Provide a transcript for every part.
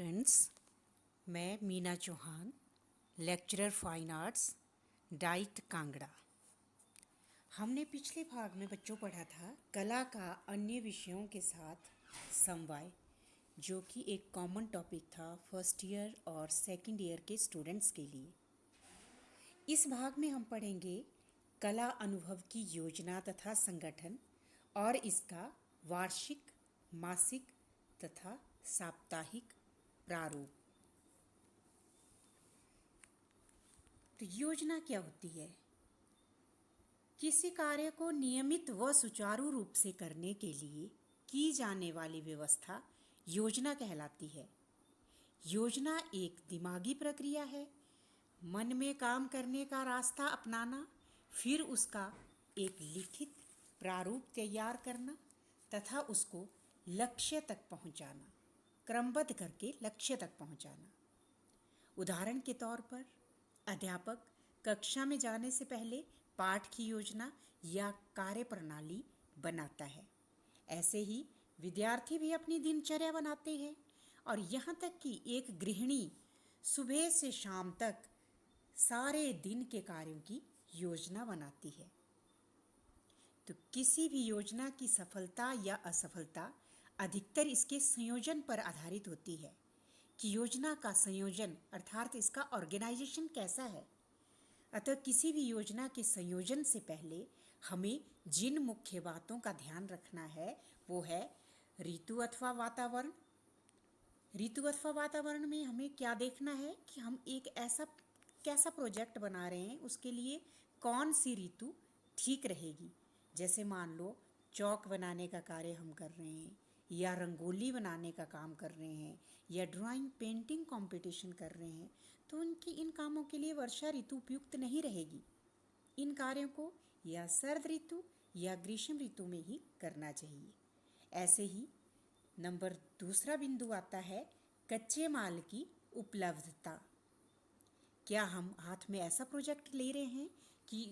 Students, मैं Meena Chauhan, lecturer fine arts, DIET Kangra. हमने पिछले भाग में बच्चों पढ़ा था कला का अन्य विषयों के साथ समवाय, जो कि एक कॉमन टॉपिक था फर्स्ट ईयर और सेकंड ईयर के स्टूडेंट्स के लिए। इस भाग में हम पढ़ेंगे कला अनुभव की योजना तथा संगठन और इसका वार्षिक, मासिक तथा साप्ताहिक प्रारूप। तो योजना क्या होती है? किसी कार्य को नियमित व सुचारू रूप से करने के लिए की जाने वाली व्यवस्था योजना कहलाती है। योजना एक दिमागी प्रक्रिया है। मन में काम करने का रास्ता अपनाना, फिर उसका एक लिखित प्रारूप तैयार करना तथा उसको लक्ष्य तक पहुंचाना, क्रमबद्ध करके लक्ष्य तक पहुंचाना। उदाहरण के तौर पर अध्यापक कक्षा में जाने से पहले पाठ की योजना या कार्यप्रणाली बनाता है। ऐसे ही विद्यार्थी भी अपनी दिनचर्या बनाते हैं और यहाँ तक कि एक गृहिणी सुबह से शाम तक सारे दिन के कार्यों की योजना बनाती है। तो किसी भी योजना की सफलता या असफलता अधिकतर इसके संयोजन पर आधारित होती है कि योजना का संयोजन अर्थात इसका ऑर्गेनाइजेशन कैसा है। अतः किसी भी योजना के संयोजन से पहले हमें जिन मुख्य बातों का ध्यान रखना है वो है ऋतु अथवा वातावरण। ऋतु अथवा वातावरण में हमें क्या देखना है कि हम एक ऐसा कैसा प्रोजेक्ट बना रहे हैं, उसके लिए कौन सी ऋतु ठीक रहेगी। जैसे मान लो चौक बनाने का कार्य हम कर रहे हैं या रंगोली बनाने का काम कर रहे हैं या ड्राइंग पेंटिंग कंपटीशन कर रहे हैं, तो उनकी इन कामों के लिए वर्षा ऋतु उपयुक्त नहीं रहेगी। इन कार्यों को या शरद ऋतु या ग्रीष्म ऋतु में ही करना चाहिए। ऐसे ही दूसरा बिंदु आता है कच्चे माल की उपलब्धता। क्या हम हाथ में ऐसा प्रोजेक्ट ले रहे हैं कि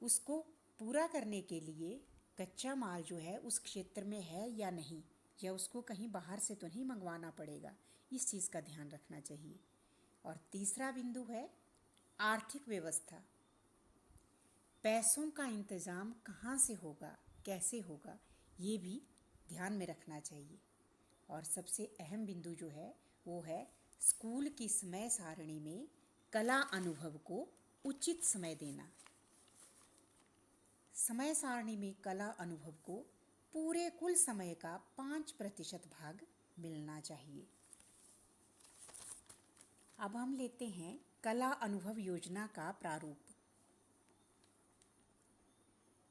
उसको पूरा करने के लिए कच्चा माल जो है उस क्षेत्र में है या नहीं, या उसको कहीं बाहर से तो नहीं मंगवाना पड़ेगा। इस चीज़ का ध्यान रखना चाहिए। और तीसरा बिंदु है आर्थिक व्यवस्था। पैसों का इंतज़ाम कहाँ से होगा, कैसे होगा, ये भी ध्यान में रखना चाहिए। और सबसे अहम बिंदु जो है वो है स्कूल की समय सारणी में कला अनुभव को उचित समय देना। समय सारणी में कला अनुभव को पूरे कुल समय का 5% भाग मिलना चाहिए। अब हम लेते हैं कला अनुभव योजना का प्रारूप।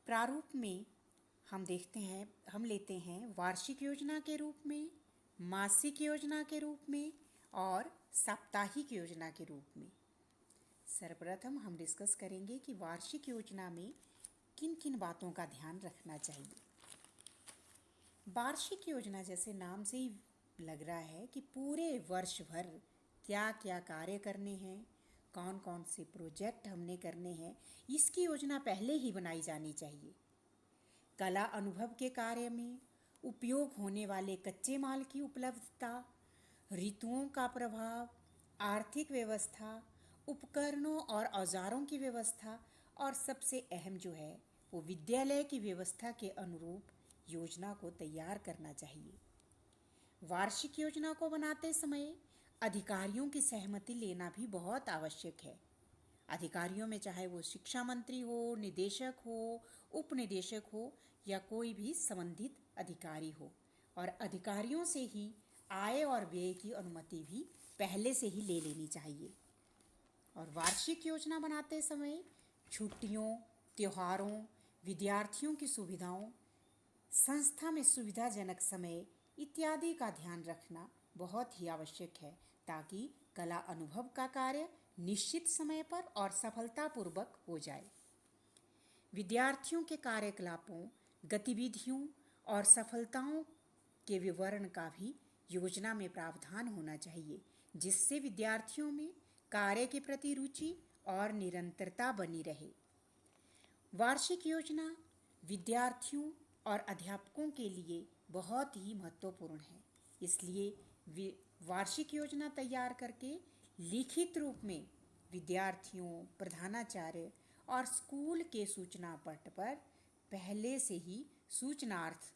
प्रारूप में हम लेते हैं वार्षिक योजना के रूप में, मासिक योजना के रूप में और साप्ताहिक योजना के रूप में। सर्वप्रथम हम डिस्कस करेंगे कि वार्षिक योजना में किन किन बातों का ध्यान रखना चाहिए। वार्षिक योजना जैसे नाम से ही लग रहा है कि पूरे वर्ष भर क्या क्या कार्य करने हैं, कौन कौन से प्रोजेक्ट हमने करने हैं, इसकी योजना पहले ही बनाई जानी चाहिए। कला अनुभव के कार्य में उपयोग होने वाले कच्चे माल की उपलब्धता, ऋतुओं का प्रभाव, आर्थिक व्यवस्था, उपकरणों और औजारों की व्यवस्था और सबसे अहम जो है वो विद्यालय की व्यवस्था के अनुरूप योजना को तैयार करना चाहिए। वार्षिक योजना को बनाते समय अधिकारियों की सहमति लेना भी बहुत आवश्यक है। अधिकारियों में चाहे वो शिक्षा मंत्री हो, निदेशक हो, उप निदेशक हो या कोई भी संबंधित अधिकारी हो, और अधिकारियों से ही आय और व्यय की अनुमति भी पहले से ही ले लेनी चाहिए। और वार्षिक योजना बनाते समय छुट्टियों, त्योहारों, विद्यार्थियों की सुविधाओं, संस्था में सुविधाजनक समय इत्यादि का ध्यान रखना बहुत ही आवश्यक है, ताकि कला अनुभव का कार्य निश्चित समय पर और सफलतापूर्वक हो जाए। विद्यार्थियों के कार्यकलापों, गतिविधियों और सफलताओं के विवरण का भी योजना में प्रावधान होना चाहिए, जिससे विद्यार्थियों में कार्य के प्रति रुचि और निरंतरता बनी रहे। वार्षिक योजना विद्यार्थियों और अध्यापकों के लिए बहुत ही महत्वपूर्ण है, इसलिए वार्षिक योजना तैयार करके लिखित रूप में विद्यार्थियों, प्रधानाचार्य और स्कूल के सूचना पट पर पहले से ही सूचनार्थ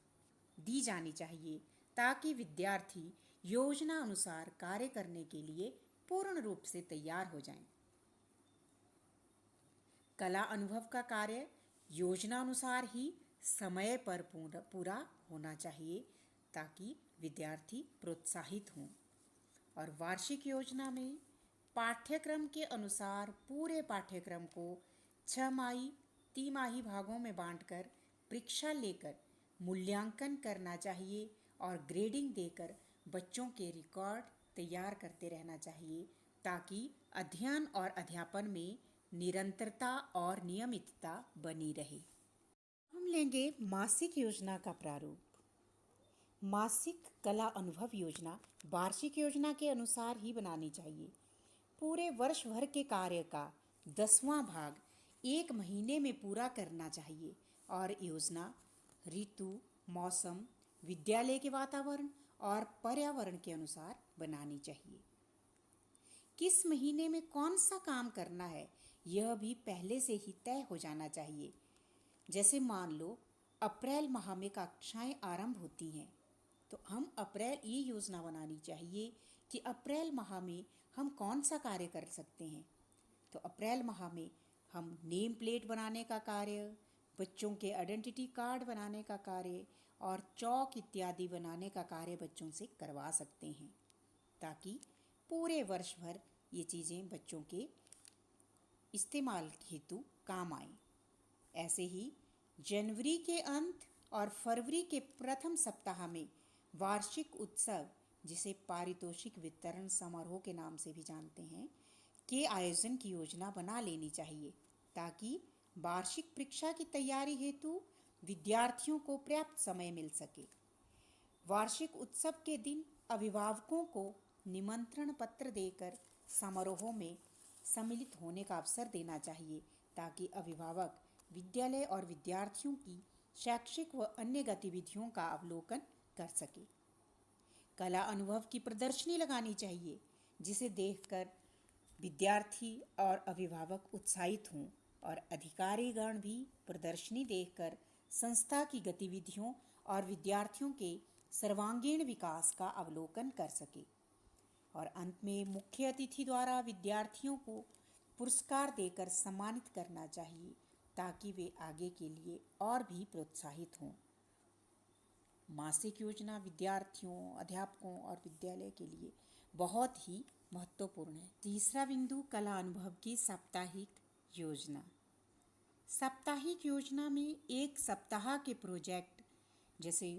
दी जानी चाहिए, ताकि विद्यार्थी योजना अनुसार कार्य करने के लिए पूर्ण रूप से तैयार हो जाएं। कला अनुभव का कार्य योजना अनुसार ही समय पर पूरा होना चाहिए, ताकि विद्यार्थी प्रोत्साहित हों। और वार्षिक योजना में पाठ्यक्रम के अनुसार पूरे पाठ्यक्रम को 6 तिमाही भागों में बांटकर परीक्षा लेकर मूल्यांकन करना चाहिए और ग्रेडिंग देकर बच्चों के रिकॉर्ड तैयार करते रहना चाहिए, ताकि अध्ययन और अध्यापन में निरंतरता और नियमितता बनी रहे। हम लेंगे मासिक योजना का प्रारूप। मासिक कला अनुभव योजना वार्षिक योजना के अनुसार ही बनानी चाहिए। पूरे वर्ष भर के कार्य का 10वां भाग 1 महीने में पूरा करना चाहिए और योजना ऋतु, मौसम, विद्यालय के वातावरण और पर्यावरण के अनुसार बनानी चाहिए। किस महीने में कौन सा काम करना है, यह भी पहले से ही तय हो जाना चाहिए। जैसे मान लो अप्रैल माह में कक्षाएं आरंभ होती हैं, तो हम ये योजना बनानी चाहिए कि अप्रैल माह में हम कौन सा कार्य कर सकते हैं। तो अप्रैल माह में हम नेम प्लेट बनाने का कार्य, बच्चों के आइडेंटिटी कार्ड बनाने का कार्य और चौक इत्यादि बनाने का कार्य बच्चों से करवा सकते हैं, ताकि पूरे वर्ष भर ये चीज़ें बच्चों के इस्तेमाल हेतु काम आए। ऐसे ही जनवरी के अंत और फरवरी के प्रथम सप्ताह में वार्षिक उत्सव, जिसे पारितोषिक वितरण समारोह के नाम से भी जानते हैं, के आयोजन की योजना बना लेनी चाहिए, ताकि वार्षिक परीक्षा की तैयारी हेतु विद्यार्थियों को पर्याप्त समय मिल सके। वार्षिक उत्सव के दिन अभिभावकों को निमंत्रण पत्र देकर समारोह में सम्मिलित होने का अवसर देना चाहिए, ताकि अभिभावक विद्यालय और विद्यार्थियों की शैक्षिक व अन्य गतिविधियों का अवलोकन कर सके। कला अनुभव की प्रदर्शनी लगानी चाहिए, जिसे देखकर विद्यार्थी और अभिभावक उत्साहित हों और अधिकारीगण भी प्रदर्शनी देखकर संस्था की गतिविधियों और विद्यार्थियों के सर्वांगीण विकास का अवलोकन कर सके। और अंत में मुख्य अतिथि द्वारा विद्यार्थियों को पुरस्कार देकर सम्मानित करना चाहिए, ताकि वे आगे के लिए और भी प्रोत्साहित हों। मासिक योजना विद्यार्थियों, अध्यापकों और विद्यालय के लिए बहुत ही महत्वपूर्ण है। तीसरा बिंदु, कला अनुभव की साप्ताहिक योजना। साप्ताहिक योजना में एक सप्ताह के प्रोजेक्ट जैसे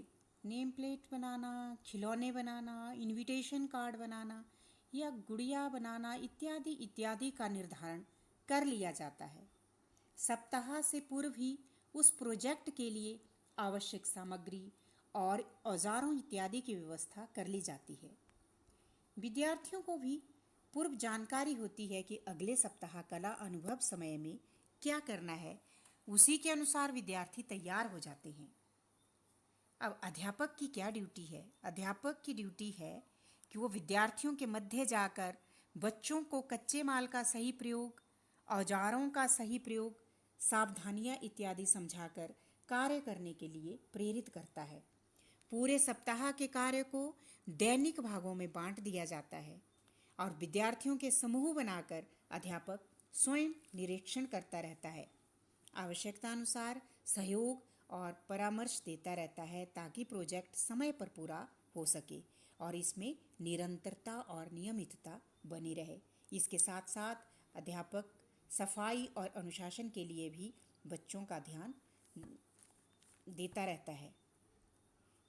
नेम प्लेट बनाना, खिलौने बनाना, इनविटेशन कार्ड बनाना या गुड़िया बनाना इत्यादि इत्यादि का निर्धारण कर लिया जाता है। सप्ताह से पूर्व ही उस प्रोजेक्ट के लिए आवश्यक सामग्री और औजारों इत्यादि की व्यवस्था कर ली जाती है। विद्यार्थियों को भी पूर्व जानकारी होती है कि अगले सप्ताह कला अनुभव समय में क्या करना है, उसी के अनुसार विद्यार्थी तैयार हो जाते हैं। अब अध्यापक की क्या ड्यूटी है? अध्यापक की ड्यूटी है कि वो विद्यार्थियों के मध्य जाकर बच्चों को कच्चे माल का सही प्रयोग, औजारों का सही प्रयोग, सावधानियां इत्यादि समझाकर कार्य करने के लिए प्रेरित करता है। पूरे सप्ताह के कार्य को दैनिक भागों में बांट दिया जाता है और विद्यार्थियों के समूह बनाकर अध्यापक स्वयं निरीक्षण करता रहता है। आवश्यकता अनुसार सहयोग और परामर्श देता रहता है, ताकि प्रोजेक्ट समय पर पूरा हो सके और इसमें निरंतरता और नियमितता बनी रहे। इसके साथ साथ अध्यापक सफाई और अनुशासन के लिए भी बच्चों का ध्यान देता रहता है।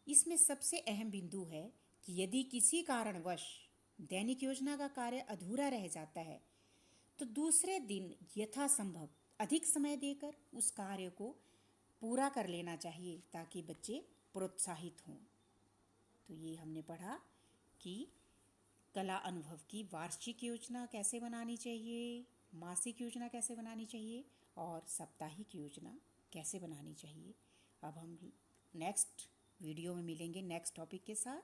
इसमें सबसे अहम बिंदु है कि यदि किसी कारणवश दैनिक योजना का कार्य अधूरा रह जाता है, तो दूसरे दिन यथासंभव अधिक समय देकर उस कार्य को पूरा कर लेना चाहिए, ताकि बच्चे प्रोत्साहित हों। तो ये हमने पढ़ा कि कला अनुभव की वार्षिक योजना कैसे बनानी चाहिए, मासिक योजना कैसे बनानी चाहिए और साप्ताहिक योजना कैसे बनानी चाहिए। अब हम नेक्स्ट वीडियो में मिलेंगे नेक्स्ट टॉपिक के साथ।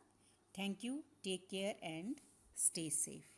Thank you, take care and stay safe.